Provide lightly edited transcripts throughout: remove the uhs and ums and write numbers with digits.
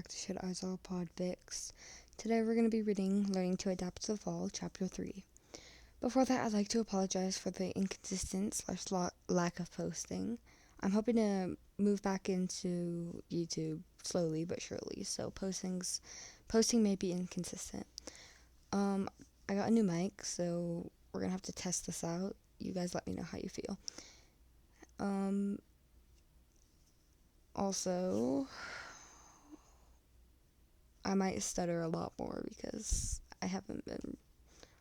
back to Shota Aizawa Podfics. Today we're going to be reading Learning to Adapt to the Fall, Chapter 3. Before that, I'd like to apologize for the inconsistent / lack of posting. I'm hoping to move back into YouTube slowly but surely, so posting may be inconsistent. I got a new mic, so we're going to have to test this out. You guys let me know how you feel. Also, I might stutter a lot more because I haven't been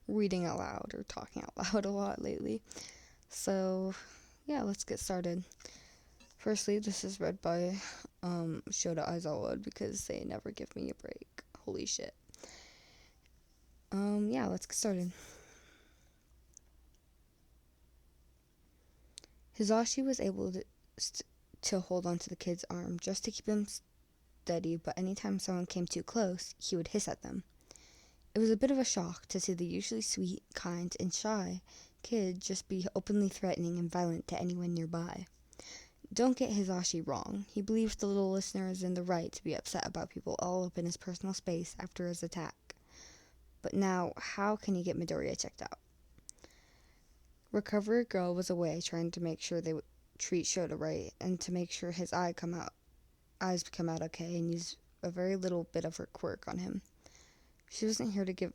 reading out loud or talking out loud a lot lately. So, yeah, let's get started. Firstly, this is read by Shota Aizawa because they never give me a break. Holy shit. Yeah, let's get started. Hizashi was able to hold onto the kid's arm just to keep him steady, but anytime someone came too close, he would hiss at them. It was a bit of a shock to see the usually sweet, kind, and shy kid just be openly threatening and violent to anyone nearby. Don't get Hizashi wrong. He believes the little listener is in the right to be upset about people all up in his personal space after his attack. But now, how can he get Midoriya checked out? Recovery Girl was away trying to make sure they would treat Shota right and to make sure his eyes come out okay and use a very little bit of her quirk on him. She wasn't here to give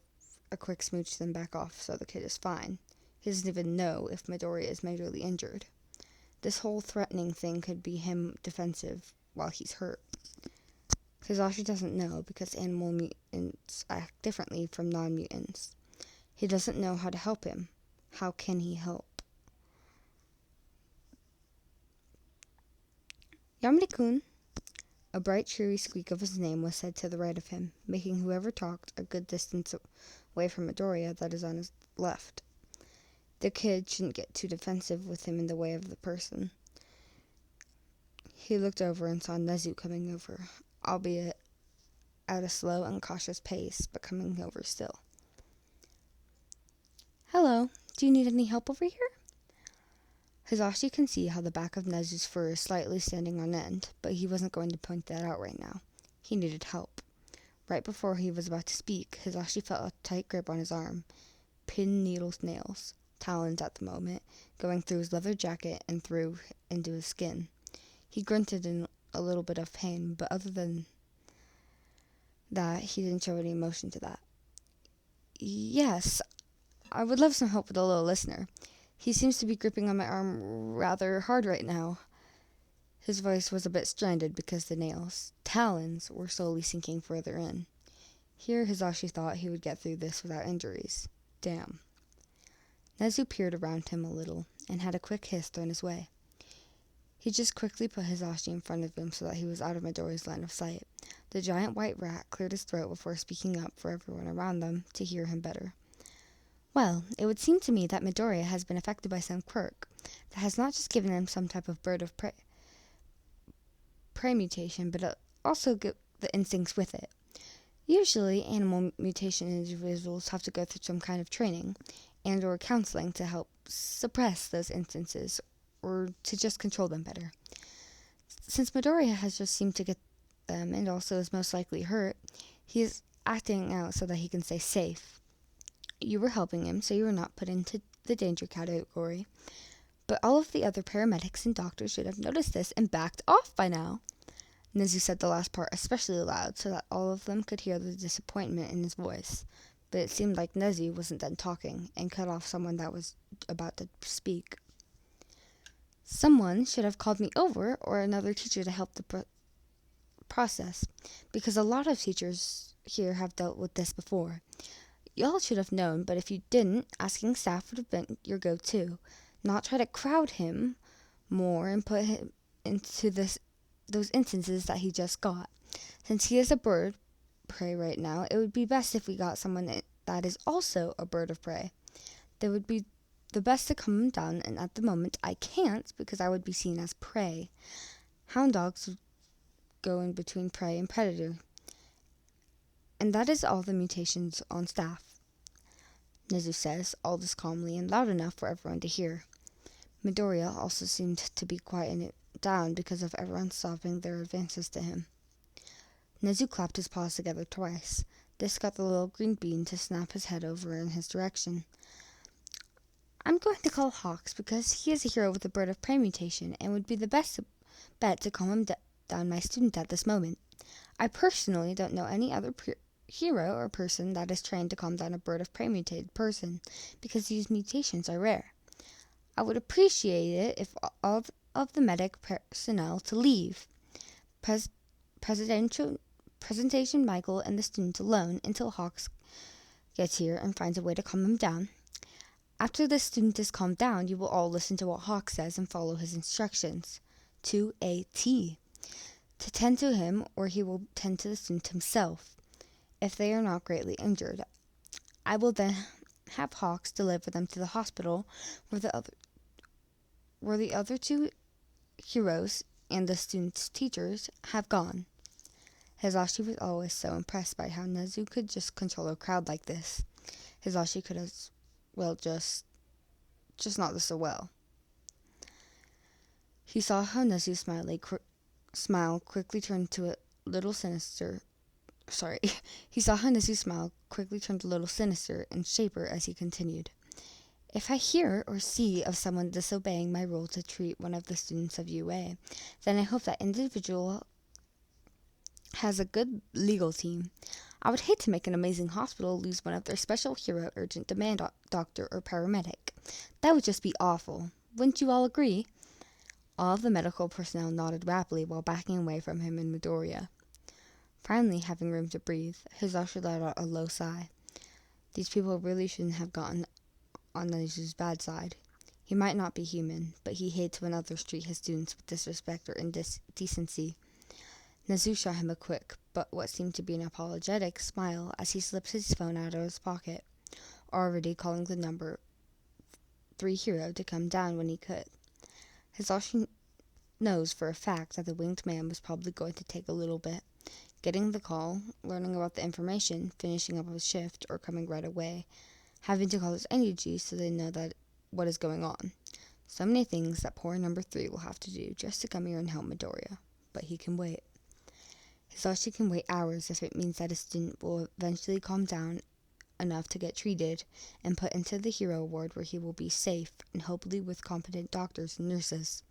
a quick smooch then back off so the kid is fine. He doesn't even know if Midoriya is majorly injured. This whole threatening thing could be him defensive while he's hurt. Hizashi doesn't know because animal mutants act differently from non-mutants. He doesn't know how to help him. How can he help? Yamane-kun. A bright, cheery squeak of his name was said to the right of him, making whoever talked a good distance away from Midoriya that is on his left. The kid shouldn't get too defensive with him in the way of the person. He looked over and saw Nezu coming over, albeit at a slow and cautious pace, but coming over still. Hello, do you need any help over here? Hizashi can see how the back of Nezu's fur is slightly standing on end, but he wasn't going to point that out right now. He needed help. Right before he was about to speak, Hizashi felt a tight grip on his arm. Pin needles nails, talons at the moment, going through his leather jacket and through into his skin. He grunted in a little bit of pain, but other than that, he didn't show any emotion to that. Yes, I would love some help with the little listener. He seems to be gripping on my arm rather hard right now. His voice was a bit stranded because the nails, talons, were slowly sinking further in. Here Hizashi thought he would get through this without injuries. Damn. Nezu peered around him a little and had a quick hiss thrown his way. He just quickly put Hizashi in front of him so that he was out of Midoriya's line of sight. The giant white rat cleared his throat before speaking up for everyone around them to hear him better. Well, it would seem to me that Midoriya has been affected by some quirk that has not just given him some type of bird of prey mutation, but also the instincts with it. Usually, animal mutation individuals have to go through some kind of training and or counseling to help suppress those instances or to just control them better. Since Midoriya has just seemed to get them and also is most likely hurt, he is acting out so that he can stay safe. You were helping him, so you were not put into the danger category. But all of the other paramedics and doctors should have noticed this and backed off by now. Nezu said the last part especially loud so that all of them could hear the disappointment in his voice. But it seemed like Nezu wasn't done talking and cut off someone that was about to speak. Someone should have called me over or another teacher to help the process, because a lot of teachers here have dealt with this before. Y'all should have known, but if you didn't, asking staff would have been your go-to. Not try to crowd him more and put him into those instances that he just got. Since he is a bird prey right now, it would be best if we got someone that is also a bird of prey. That would be the best to calm him down, and at the moment I can't because I would be seen as prey. Hound dogs would go in between prey and predator. And that is all the mutations on staff, Nezu says, all this calmly and loud enough for everyone to hear. Midoriya also seemed to be quieting it down because of everyone stopping their advances to him. Nezu clapped his paws together twice. This got the little green bean to snap his head over in his direction. I'm going to call Hawks because he is a hero with a bird of prey mutation and would be the best bet to calm him down, my student, at this moment. I personally don't know any other hero or person that is trained to calm down a bird of prey mutated person because these mutations are rare. I would appreciate it if all of the medic personnel to leave Presentation Michael and the student alone until Hawks gets here and finds a way to calm him down. After the student is calmed down, you will all listen to what Hawks says and follow his instructions to a T. To tend to him, or he will tend to the student himself, if they are not greatly injured. I will then have Hawks deliver them to the hospital where the other two heroes and the student's teachers have gone. Hizashi was always so impressed by how Nezu could just control a crowd like this. Hizashi could as well just not this so well. He saw how Nezu's smile quickly turned a little sinister and shaper as he continued. If I hear or see of someone disobeying my rule to treat one of the students of UA, then I hope that individual has a good legal team. I would hate to make an amazing hospital lose one of their special hero urgent demand doctor or paramedic. That would just be awful. Wouldn't you all agree? All of the medical personnel nodded rapidly while backing away from him and Midoriya. Finally, having room to breathe, Hizashi let out a low sigh. These people really shouldn't have gotten on Nezu's bad side. He might not be human, but he hates when others treat his students with disrespect or indecency. Nezu shot him a quick, but what seemed to be an apologetic, smile as he slipped his phone out of his pocket, already calling the number 3 hero to come down when he could. Hizashi knows for a fact that the winged man was probably going to take a little bit. Getting the call, learning about the information, finishing up his shift, or coming right away, having to call his energy so they know that what is going on. So many things that poor number 3 will have to do just to come here and help Midoriya. But he can wait. Hizashi can wait hours if it means that a student will eventually calm down enough to get treated and put into the hero ward where he will be safe and hopefully with competent doctors and nurses.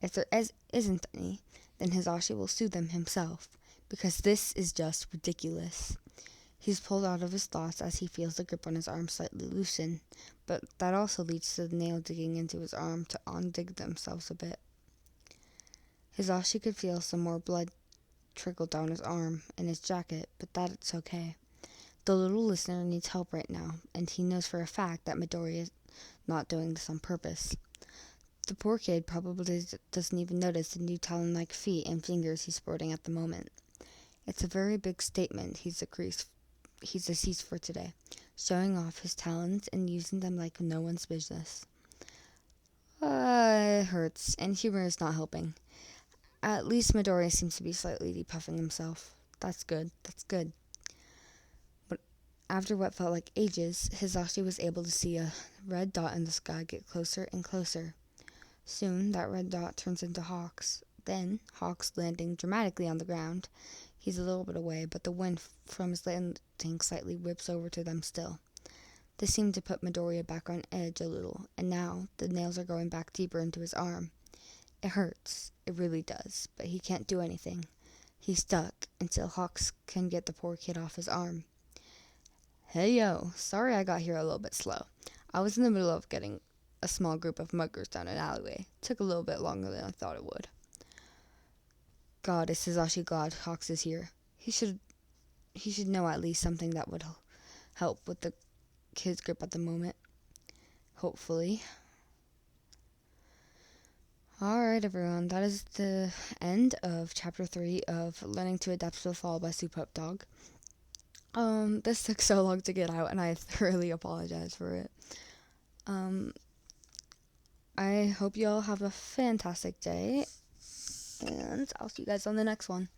If there isn't any, then Hizashi will sue them himself, because this is just ridiculous. He's pulled out of his thoughts as he feels the grip on his arm slightly loosen, but that also leads to the nail digging into his arm to undig themselves a bit. Hizashi could feel some more blood trickle down his arm and his jacket, but that's okay. The little listener needs help right now, and he knows for a fact that Midoriya is not doing this on purpose. The poor kid probably doesn't even notice the new talon-like feet and fingers he's sporting at the moment. It's a very big statement he's seized for today, showing off his talents and using them like no one's business. It hurts, and humor is not helping. At least Midoriya seems to be slightly depuffing himself. That's good. But after what felt like ages, Hizashi was able to see a red dot in the sky get closer and closer. Soon, that red dot turns into Hawks. Then, Hawks landing dramatically on the ground. He's a little bit away, but the wind from his landing slightly whips over to them still. This seemed to put Midoriya back on edge a little, and now the nails are going back deeper into his arm. It hurts. It really does, but he can't do anything. He's stuck until Hawks can get the poor kid off his arm. Hey yo, sorry I got here a little bit slow. I was in the middle of getting a small group of muggers down an alleyway. Took a little bit longer than I thought it would. God, is Hizashi glad Hawks is here. He should know at least something that would help with the kid's grip at the moment. Hopefully. Alright everyone, that is the end of chapter 3 of Learning to Adapt to the Fall by Soup Up Dog. This took so long to get out and I thoroughly apologize for it. I hope you all have a fantastic day, and I'll see you guys on the next one.